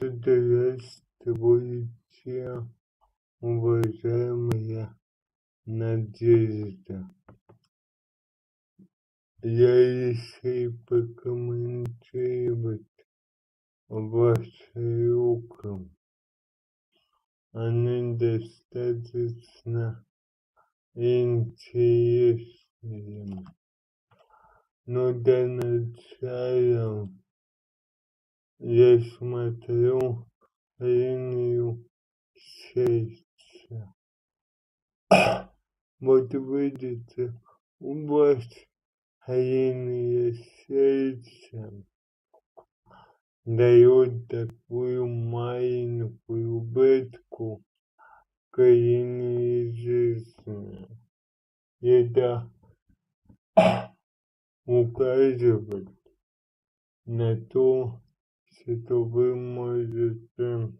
Здравствуйте, уважаемая Надежда. Я решил прокомментировать ваш урок. Они достаточно интересные. Но для начала я смотрю линию сердца. Вот видите, у вас линия сердца дает такую маленькую бетку к линии жизни. Это указывает на то, что вы можете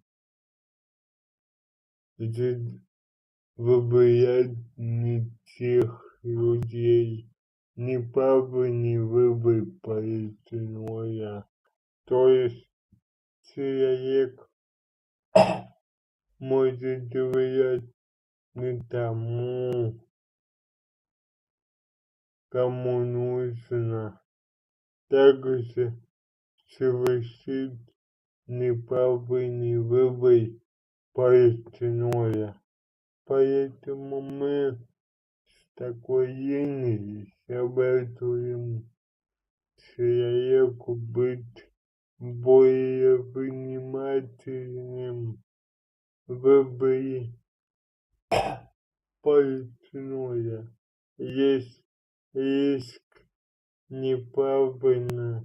выбирать не тех людей, ни правый, ни левый полицейского. То есть человек может доверять не тому, кому нужно, также совершить неправый, не левый полицейского. Поэтому мы с такой линией советуем человеку быть более внимательным в выборе полицейского. Есть риск неправильно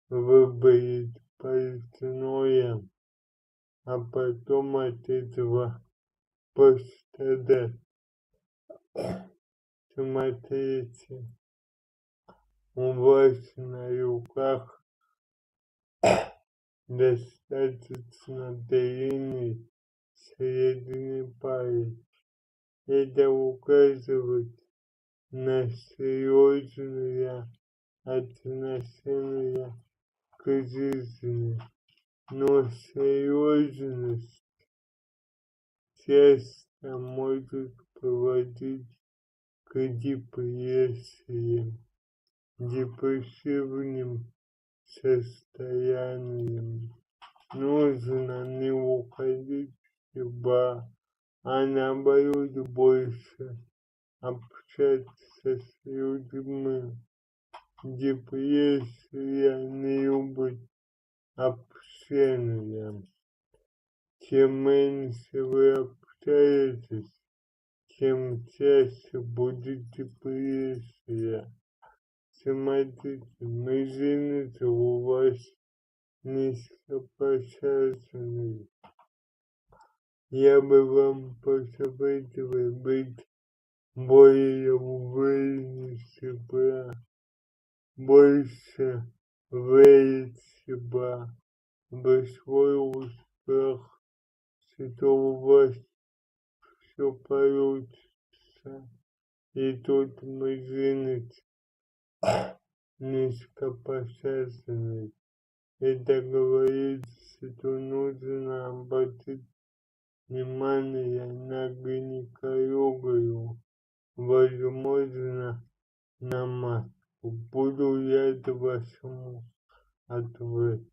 выбрать полицейского, а потом от этого пострадать. Смотрите, у вас на руках достаточно длинный средний палец. Это указывает на серьезное отношение к жизни. Но серьезность часто может приводить к депрессивным состояниям. Нужно не уходить в себя, а наоборот больше общаться с людьми. Депрессия не любит общения. Чем меньше вы общаетесь, тем чаще будет депрессия. Смотрите, извините, у вас низкопоследственный. Я бы вам посоветовал быть более уверенным в себе, больше верить в себя, в свой успех, что у вас все получится. И тут мы извините, низкопоследственный. Это говорит, что нужно обратить внимание на гинекологию, возможно, на матку. Буду рад вашему ответу.